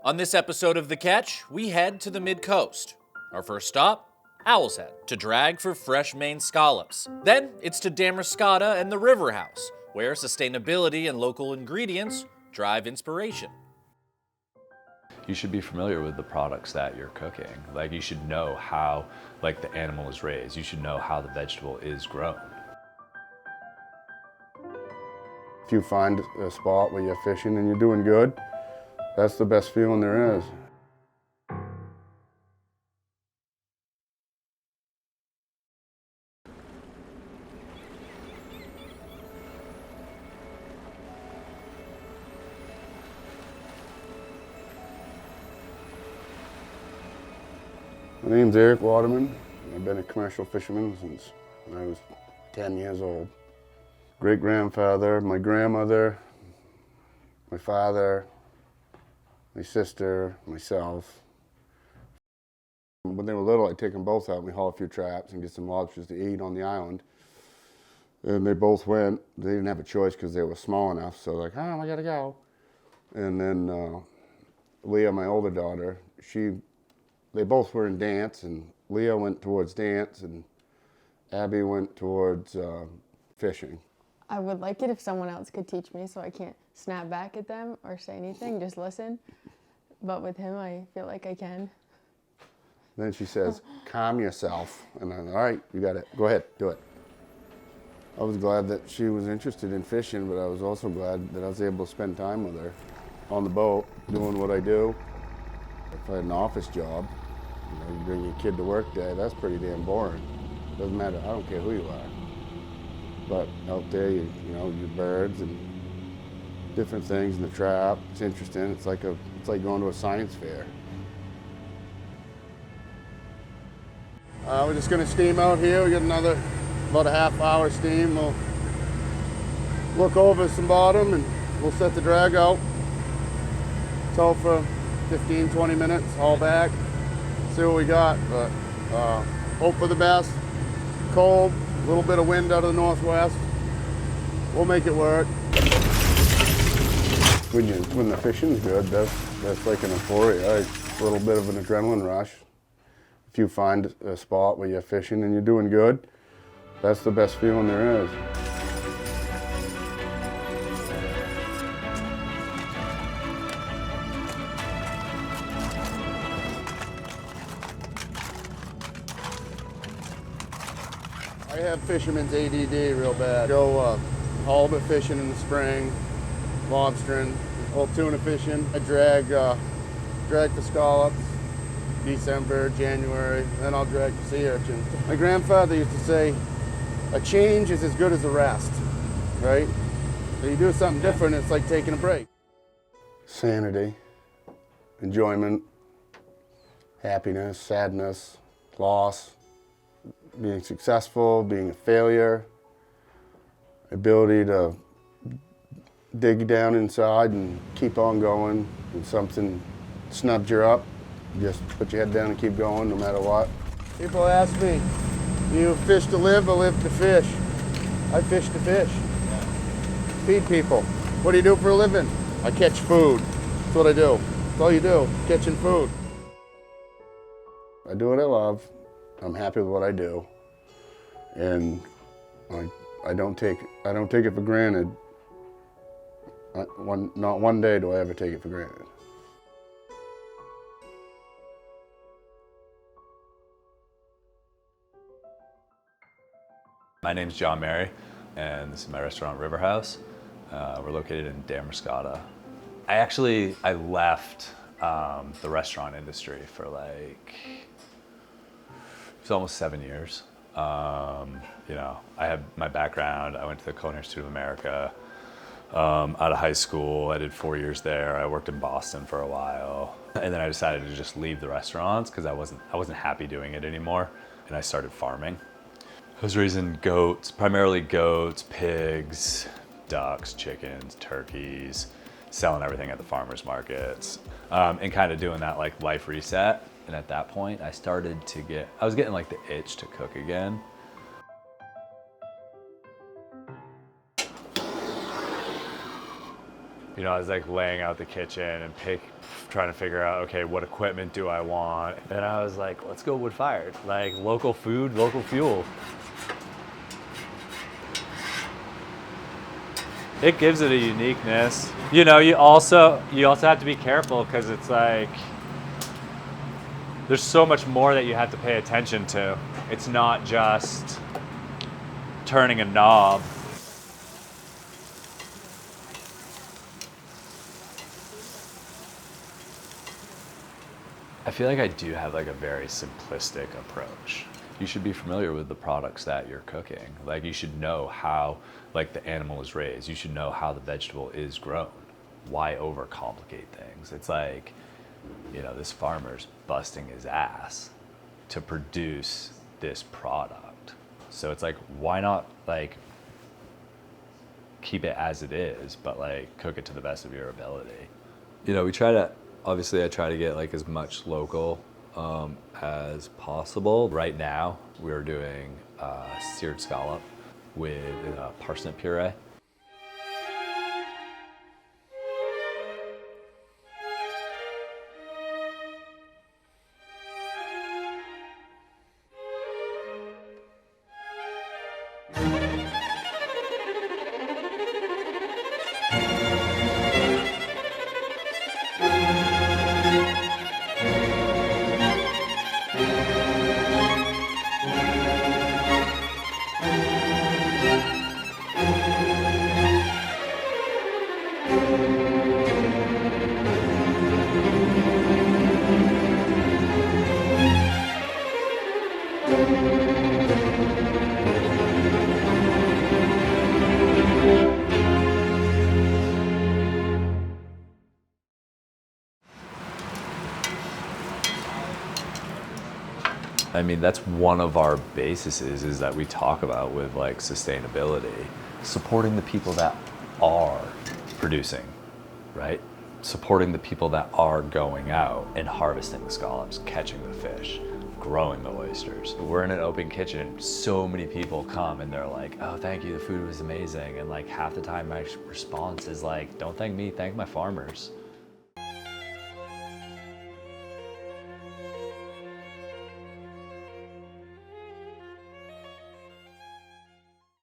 On this episode of The Catch, we head to the Midcoast. Our first stop, Owl's Head, to drag for fresh Maine scallops. Then it's to Damarascotta and the River House, where sustainability and local ingredients drive inspiration. You should be familiar with the products that you're cooking. Like, you should know how, like, the animal is raised. You should know how the vegetable is grown. If you find a spot where you're fishing and you're doing good, that's the best feeling there is. My name's Erik Waterman. I've been a commercial fisherman since I was 10 years old. Great-grandfather, my grandmother, my father, my sister, myself. When they were little, I'd take them both out and we'd haul a few traps and get some lobsters to eat on the island. And they both went. They didn't have a choice because they were small enough, so like, oh, I gotta go. And then Leah, my older daughter, they both were in dance, and Leah went towards dance and Abby went towards fishing. I would like it if someone else could teach me so I can't snap back at them or say anything, just listen. But with him, I feel like I can. Then she says, calm yourself. And I'm all right, you got it. Go ahead, do it. I was glad that she was interested in fishing, but I was also glad that I was able to spend time with her on the boat, doing what I do. If I had an office job, you bring your kid to work day, that's pretty damn boring. Doesn't matter, I don't care who you are. But out there, you know, your birds and different things in the trap. It's interesting. It's like going to a science fair. We're just going to steam out here. We got about a half-hour steam. We'll look over some bottom and we'll set the drag out. Tow for 15, 20 minutes, haul back, see what we got. But hope for the best. Cold. A little bit of wind out of the northwest. We'll make it work. When the fishing's good, that's like an euphoria. It's a little bit of an adrenaline rush. If you find a spot where you're fishing and you're doing good, that's the best feeling there is. I have fisherman's ADD real bad. Go halibut fishing in the spring, lobstering, old tuna fishing. I drag for scallops, December, January, then I'll drag for sea urchins. My grandfather used to say, a change is as good as a rest, right? So you do something different, it's like taking a break. Sanity, enjoyment, happiness, sadness, loss. Being successful, being a failure, ability to dig down inside and keep on going. When something snubs you up, just put your head down and keep going no matter what. People ask me, do you fish to live or live to fish? I fish to fish. Feed people. What do you do for a living? I catch food. That's what I do. That's all you do, catching food. I do what I love. I'm happy with what I do, and I don't take it for granted. Not one day do I ever take it for granted. My name's Jon and this is my restaurant, River House. We're located in Damarascotta. I left the restaurant industry for it's almost 7 years. You know, I have my background. I went to the Culinary Institute of America out of high school. I did 4 years there. I worked in Boston for a while. And then I decided to just leave the restaurants because I wasn't happy doing it anymore. And I started farming. I was raising goats, primarily goats, pigs, ducks, chickens, turkeys, selling everything at the farmers markets, and kind of doing that like life reset. And at that point, I was getting like the itch to cook again. You know, I was like laying out the kitchen and trying to figure out, okay, what equipment do I want? And I was like, let's go wood fired. Like local food, local fuel. It gives it a uniqueness. You know, you also have to be careful because it's like, there's so much more that you have to pay attention to. It's not just turning a knob. I feel like I do have like a very simplistic approach. You should be familiar with the products that you're cooking. Like you should know how like the animal is raised. You should know how the vegetable is grown. Why overcomplicate things? It's like, you know, this farmer's busting his ass to produce this product. So it's like, why not like keep it as it is, but like cook it to the best of your ability? You know, obviously I try to get like as much local as possible. Right now we're doing seared scallop with parsnip puree. I mean, that's one of our bases is that we talk about with like sustainability, supporting the people that are producing, right? Supporting the people that are going out and harvesting the scallops, catching the fish, growing the oysters. We're in an open kitchen. So many people come and they're like, oh, thank you, the food was amazing. And like half the time my response is like, don't thank me, thank my farmers.